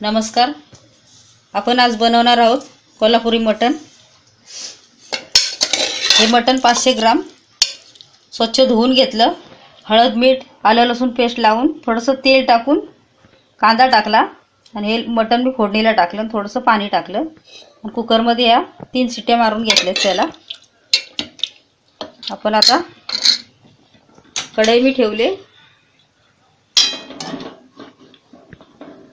नमस्कार. आपण आज बनवणार आहोत कोल्हापुरी मटण. हे मटण 500 ग्राम स्वच्छ धुवून घेतलं. हळद, मीठ, आलं लसूण पेस्ट लावून थोडंसं तेल टाकून कांदा टाकला आणि हे मटण मी फोडणीला टाकलं आणि थोडंसं पाणी टाकलं आणि कुकरमध्ये या 3 शिट्ट्या मारून घेतल्यात. त्याला आपण आता कढई मी ठेवले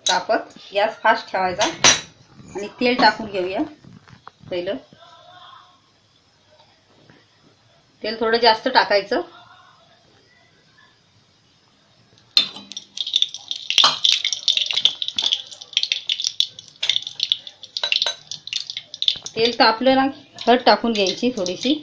तापत. गॅस फास्ट ठेवायचा आणि तेल टाकून घेऊया. पहिलं तेल थोडं जास्त टाकायचं. तेल तापलं ना, हळद टाकून घ्यायची थोडीशी.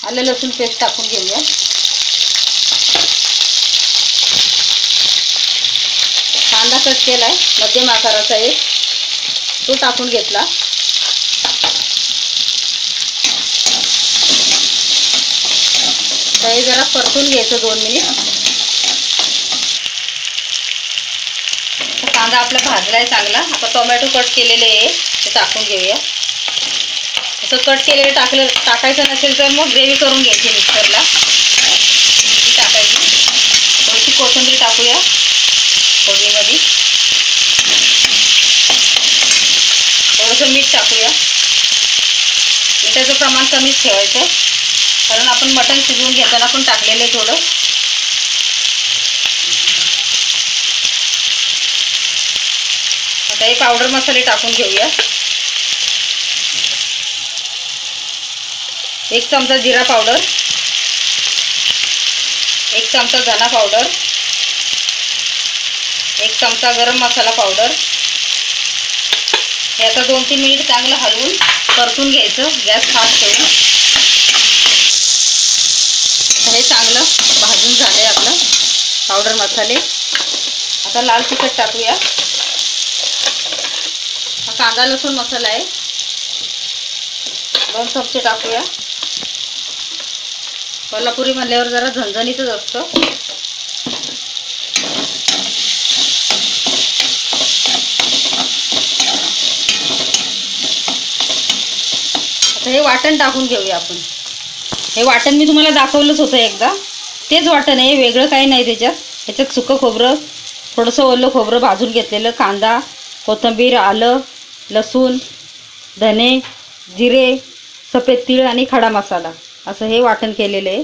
आलं लसूण पेस्ट टाकून घेऊया. कांदा कट केलाय मध्यम आकाराचा एक, तो टाकून घेतला. हे जरा परतून घ्यायचं 2 मिनिट. कांदा आपला भाजलाय चांगला. आता टोमॅटो कट केलेले आहे ते टाकून घेऊया. असं कट केलेलं टाकायचं नसेल तर मग ग्रेव्ही करून घ्यायची मिक्सरला. टाकायची थोडीशी कोथिंबीर टाकूया फोडणीमध्ये. थोडंसं मीठ टाकूया. मिठाचं प्रमाण कमीच ठेवायचं कारण आपण मटण शिजवून घेताना पण टाकलेलं आहे थोडं. आता हे पावडर मसाले टाकून घेऊया. 1 चमचा जिरा पावडर, 1 चमचा धना पावडर, 1 चमचा गरम मसाला पावडर. हे आता 2-3 मिनिट चांगलं हलवून परतून घ्यायचं गॅस फास्ट ठेवून. हे चांगलं भाजून झालंय आपलं पावडर मसाले. आता लाल तिखट टाकूया. हा कांदा लसूण मसाला आहे, 2 चमचे टाकूया. कोल्हापुरी म्हणल्यावर जरा झणझणीतच असतं. आता हे वाटण टाकून घेऊया आपण. हे वाटण मी तुम्हाला दाखवलंच होतं एकदा, तेच वाटण आहे, वेगळं काही नाही त्याच्यात. ह्याच्यात सुकं खोबरं, थोडंसं ओलं खोबरं भाजून घेतलेलं, कांदा, कोथिंबीर, आलं लसूण, धने, जिरे, सफेद तीळ आणि खडा मसाला असं हे वाटण केलेलं आहे.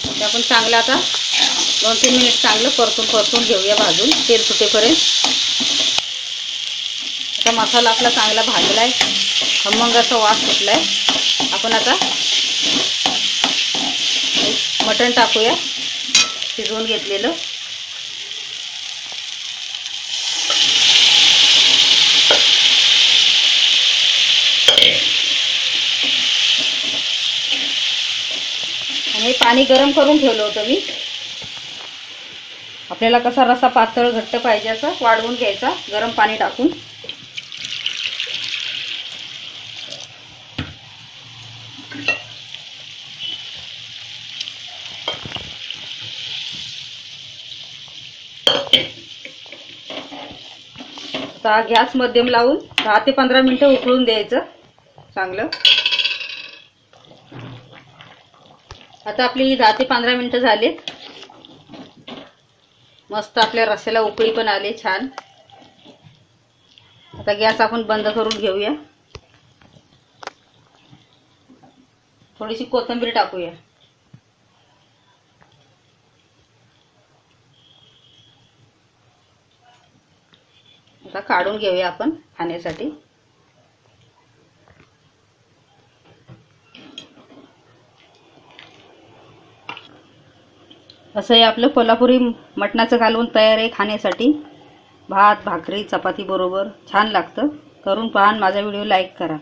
ते आपण चांगलं आता 2-3 मिनिट चांगलं परतून घेऊया भाजून तेल सुटेपर्यंत. आता मसाला आपला चांगला भाजलाय, खमंग असा वास सुटलाय. आपण आता मटण टाकूया शिजवून घेतलेलं. हे पाणी गरम करून ठेवलं होतं मी. आपल्याला कसा रस्सा पातळ घट्ट पाहिजे असं वाढवून घ्यायचा गरम पाणी टाकून. आता गॅस मध्यम लावून 10 ते 15 मिनिटं उकळून द्यायचं चांगलं. आता आपली 10 ते 15 मिनिटं झालीत. मस्त आपल्या रस्स्याला उकळी पण आली छान. आता गॅस आपण बंद करून घेऊया. थोडीशी कोथिंबीर टाकूया. आता काढून घेऊया आपण खाण्यासाठी. असं हे आपलं कोल्हापुरी मटणाचं कालवण तयार आहे खाण्यासाठी. भात भाकरी चपाती बरोबर छान लागतं. करून पहा. माझा व्हिडिओ लाईक करा.